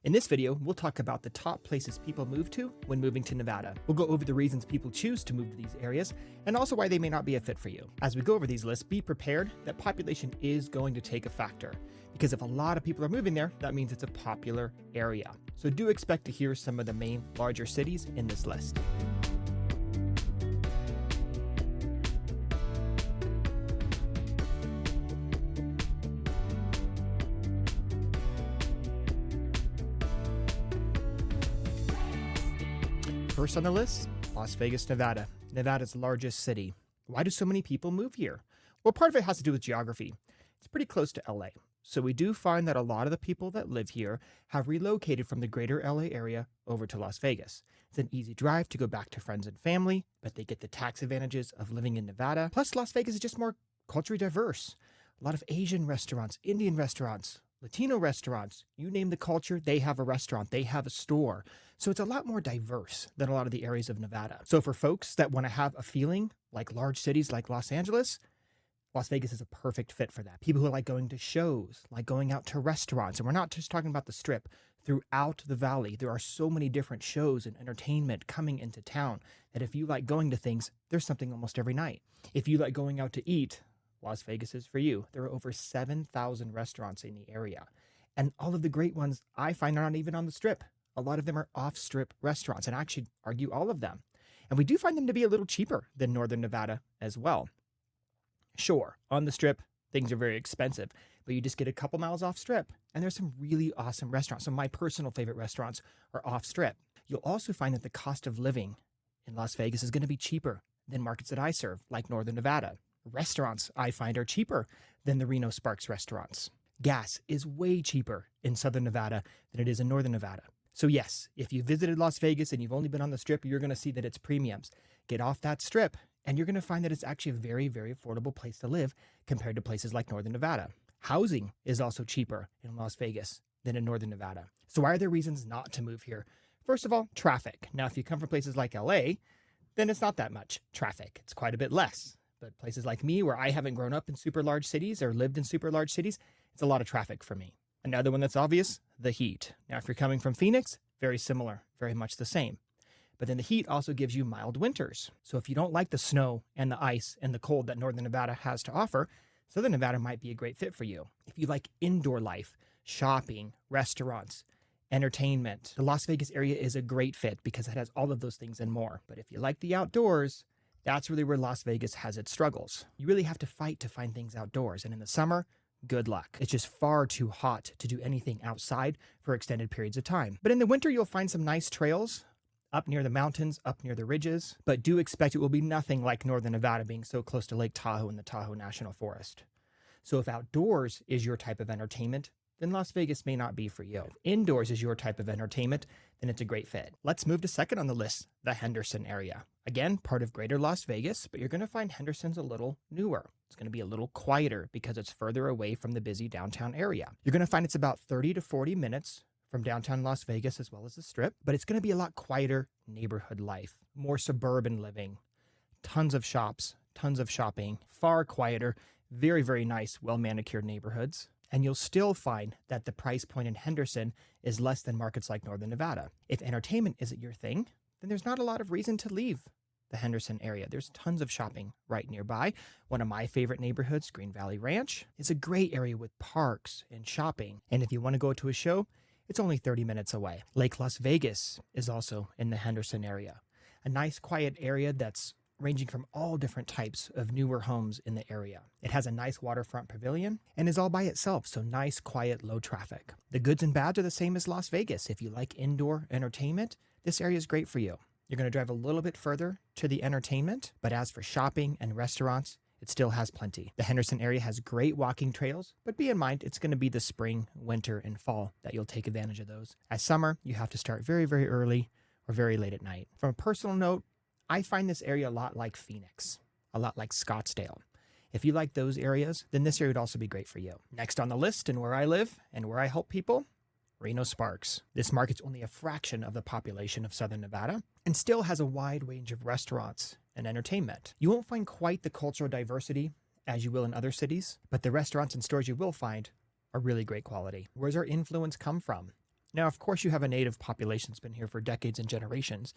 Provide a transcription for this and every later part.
In this video, we'll talk about the top places people move to when moving to Nevada. We'll go over the reasons people choose to move to these areas and also why they may not be a fit for you. As we go over these lists, be prepared that population is going to take a factor, because if a lot of people are moving there, that means it's a popular area. So do expect to hear some of the main larger cities in this list. First on the list, Las Vegas, Nevada, Nevada's largest city. Why do so many people move here? Well, part of it has to do with geography. It's pretty close to LA. So we do find that a lot of the people that live here have relocated from the greater LA area over to Las Vegas. It's an easy drive to go back to friends and family, but they get the tax advantages of living in Nevada. Plus, Las Vegas is just more culturally diverse. A lot of Asian restaurants, Indian restaurants, Latino restaurants, you name the culture, they have a restaurant, they have a store. So it's a lot more diverse than a lot of the areas of Nevada. So for folks that want to have a feeling like large cities like Los Angeles, Las Vegas is a perfect fit for that. People who like going to shows, like going out to restaurants. And we're not just talking about the Strip. Throughout the valley, there are so many different shows and entertainment coming into town that if you like going to things, there's something almost every night. If you like going out to eat, Las Vegas is for you. There are over 7,000 restaurants in the area. And all of the great ones I find are not even on the Strip. A lot of them are off-strip restaurants, and I actually argue all of them. And we do find them to be a little cheaper than Northern Nevada as well. Sure, on the Strip, things are very expensive, but you just get a couple miles off Strip, and there's some really awesome restaurants. Some of my personal favorite restaurants are off Strip. You'll also find that the cost of living in Las Vegas is going to be cheaper than markets that I serve, like Northern Nevada. Restaurants I find are cheaper than the Reno-Sparks restaurants. Gas is way cheaper in Southern Nevada than it is in Northern Nevada. So yes, if you visited Las Vegas and you've only been on the Strip, you're going to see that it's premiums. Get off that Strip and you're going to find that it's actually a very, very affordable place to live compared to places like Northern Nevada. Housing is also cheaper in Las Vegas than in Northern Nevada. So why are there reasons not to move here? First of all, traffic. Now, if you come from places like LA, then it's not that much traffic. It's quite a bit less. But places like me, where I haven't grown up in super large cities or lived in super large cities, it's a lot of traffic for me. Another one that's obvious, the heat. Now, if you're coming from Phoenix, very similar, very much the same. But then the heat also gives you mild winters. So if you don't like the snow and the ice and the cold that Northern Nevada has to offer, Southern Nevada might be a great fit for you. If you like indoor life, shopping, restaurants, entertainment, the Las Vegas area is a great fit because it has all of those things and more. But if you like the outdoors, that's really where Las Vegas has its struggles. You really have to fight to find things outdoors. And in the summer, good luck. It's just far too hot to do anything outside for extended periods of time. But in the winter, you'll find some nice trails up near the mountains, up near the ridges. But do expect it will be nothing like Northern Nevada being so close to Lake Tahoe and the Tahoe National Forest. So if outdoors is your type of entertainment, then Las Vegas may not be for you. If indoors is your type of entertainment, then it's a great fit. Let's move to second on the list, the Henderson area. Again, part of greater Las Vegas, but you're going to find Henderson's a little newer. It's going to be a little quieter because it's further away from the busy downtown area. You're going to find it's about 30 to 40 minutes from downtown Las Vegas as well as the Strip, but it's going to be a lot quieter neighborhood life, more suburban living, tons of shops, tons of shopping, far quieter, very, very nice, well-manicured neighborhoods. And you'll still find that the price point in Henderson is less than markets like Northern Nevada. If entertainment isn't your thing, then there's not a lot of reason to leave the Henderson area. There's tons of shopping right nearby. One of my favorite neighborhoods, Green Valley Ranch, is a great area with parks and shopping. And if you want to go to a show, it's only 30 minutes away. Lake Las Vegas is also in the Henderson area. A nice quiet area that's ranging from all different types of newer homes in the area. It has a nice waterfront pavilion and is all by itself, so nice, quiet, low traffic. The goods and bads are the same as Las Vegas. If you like indoor entertainment, this area is great for you. You're going to drive a little bit further to the entertainment, but as for shopping and restaurants, it still has plenty. The Henderson area has great walking trails, but be in mind, it's going to be the spring, winter, and fall that you'll take advantage of those. As summer, you have to start very, very early or very late at night. From a personal note, I find this area a lot like Phoenix, a lot like Scottsdale. If you like those areas, then this area would also be great for you. Next on the list, and where I live and where I help people, Reno-Sparks. This market's only a fraction of the population of Southern Nevada and still has a wide range of restaurants and entertainment. You won't find quite the cultural diversity as you will in other cities, but the restaurants and stores you will find are really great quality. Where's our influence come from? Now, of course, you have a native population that's been here for decades and generations,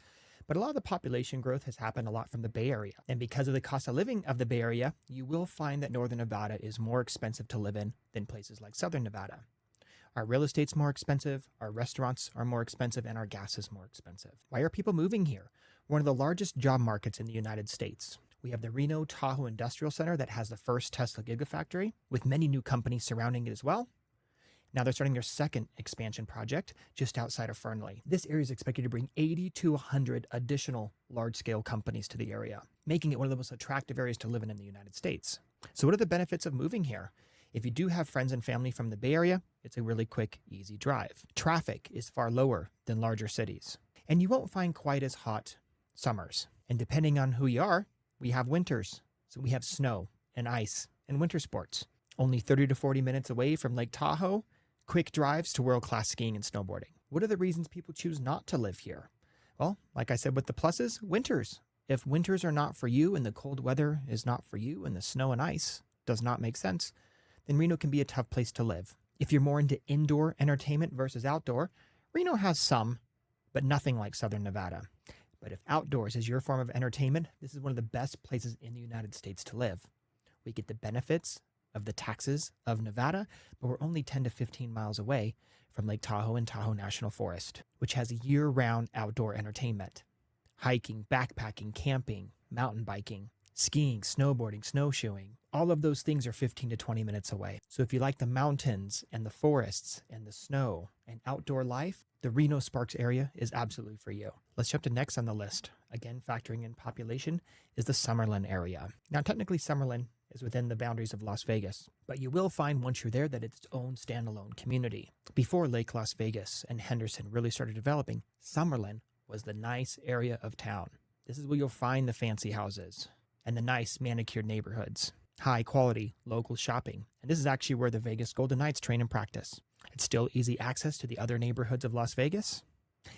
but a lot of the population growth has happened a lot from the Bay Area. And because of the cost of living of the Bay Area, you will find that Northern Nevada is more expensive to live in than places like Southern Nevada. Our real estate's more expensive, our restaurants are more expensive, and our gas is more expensive. Why are people moving here? We're one of the largest job markets in the United States. We have the Reno-Tahoe Industrial Center that has the first Tesla Gigafactory, with many new companies surrounding it as well. Now they're starting their second expansion project just outside of Fernley. This area is expected to bring 80 to 100 additional large-scale companies to the area, making it one of the most attractive areas to live in the United States. So what are the benefits of moving here? If you do have friends and family from the Bay Area, it's a really quick, easy drive. Traffic is far lower than larger cities, and you won't find quite as hot summers. And depending on who you are, we have winters. So we have snow and ice and winter sports. Only 30 to 40 minutes away from Lake Tahoe, quick drives to world-class skiing and snowboarding. What are the reasons people choose not to live here? Well, like I said with the pluses, winters. If winters are not for you and the cold weather is not for you and the snow and ice does not make sense, then Reno can be a tough place to live. If you're more into indoor entertainment versus outdoor, Reno has some, but nothing like Southern Nevada. But if outdoors is your form of entertainment, this is one of the best places in the United States to live. We get the benefits of the taxes of Nevada, but we're only 10 to 15 miles away from Lake Tahoe and Tahoe National Forest, which has year-round outdoor entertainment. Hiking, backpacking, camping, mountain biking, skiing, snowboarding, snowshoeing. All of those things are 15 to 20 minutes away. So if you like the mountains and the forests and the snow and outdoor life, the Reno-Sparks area is absolutely for you. Let's jump to next on the list. Again, factoring in population is the Summerlin area. Now, technically Summerlin is within the boundaries of Las Vegas, but you will find once you're there that it's its own standalone community. Before Lake Las Vegas and Henderson really started developing, Summerlin was the nice area of town. This is where you'll find the fancy houses and the nice manicured neighborhoods, high quality local shopping. And this is actually where the Vegas Golden Knights train and practice. It's still easy access to the other neighborhoods of Las Vegas.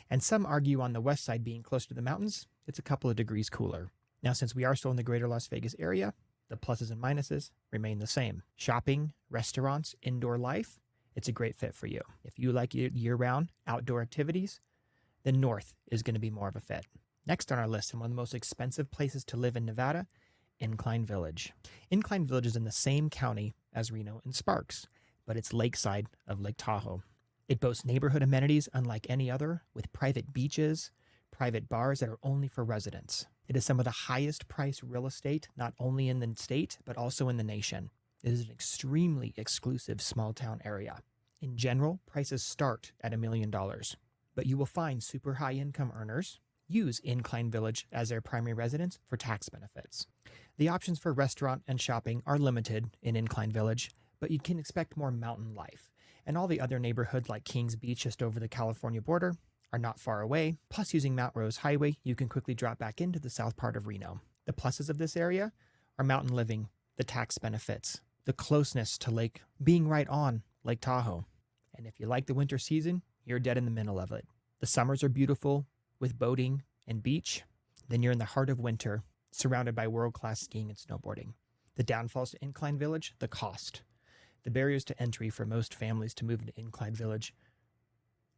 And some argue on the west side being closer to the mountains, it's a couple of degrees cooler. Now, since we are still in the greater Las Vegas area, the pluses and minuses remain the same. Shopping, restaurants, indoor life, it's a great fit for you. If you like year-round outdoor activities, then north is going to be more of a fit. Next on our list, and one of the most expensive places to live in Nevada, Incline Village. Incline Village is in the same county as Reno and Sparks, but it's lakeside of Lake Tahoe. It boasts neighborhood amenities unlike any other, with private beaches, private bars that are only for residents. It is some of the highest priced real estate, not only in the state, but also in the nation. It is an extremely exclusive small town area. In general, prices start at $1 million, but you will find super high income earners use Incline Village as their primary residence for tax benefits. The options for restaurant and shopping are limited in Incline Village, but you can expect more mountain life. And all the other neighborhoods like Kings Beach just over the California border are not far away. Plus, using Mount Rose Highway, you can quickly drop back into the south part of Reno. The pluses of this area are mountain living, the tax benefits, the closeness to lake, being right on Lake Tahoe. And if you like the winter season, you're dead in the middle of it. The summers are beautiful with boating and beach. Then you're in the heart of winter, surrounded by world-class skiing and snowboarding. The downfalls to Incline Village, the cost. The barriers to entry for most families to move into Incline Village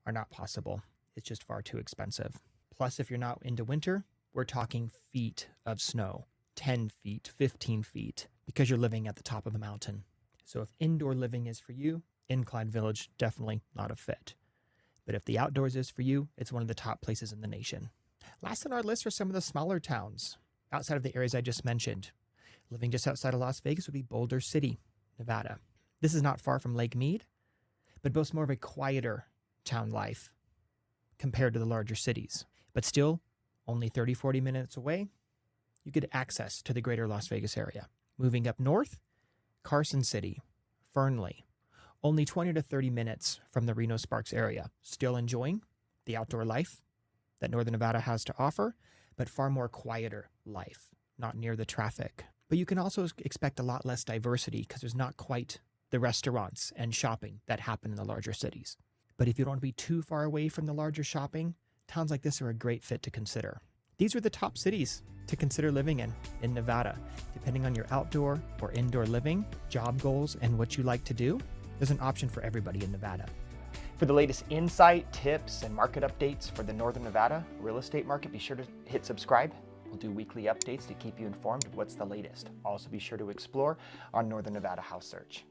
are not possible. It's just far too expensive. Plus, if you're not into winter, we're talking feet of snow, 10 feet, 15 feet, because you're living at the top of the mountain. So if indoor living is for you, Incline Village, definitely not a fit. But if the outdoors is for you, it's one of the top places in the nation. Last on our list are some of the smaller towns outside of the areas I just mentioned. Living just outside of Las Vegas would be Boulder City, Nevada. This is not far from Lake Mead, but boasts more of a quieter town life compared to the larger cities. But still, only 30, 40 minutes away, you get access to the greater Las Vegas area. Moving up north, Carson City, Fernley, only 20 to 30 minutes from the Reno-Sparks area. Still enjoying the outdoor life that Northern Nevada has to offer, but far more quieter life, not near the traffic. But you can also expect a lot less diversity because there's not quite the restaurants and shopping that happen in the larger cities. But if you don't want to be too far away from the larger shopping, towns like this are a great fit to consider. These are the top cities to consider living in Nevada. Depending on your outdoor or indoor living, job goals, and what you like to do, there's an option for everybody in Nevada. For the latest insight, tips, and market updates for the Northern Nevada real estate market, be sure to hit subscribe. We'll do weekly updates to keep you informed of what's the latest. Also be sure to explore our Northern Nevada house search.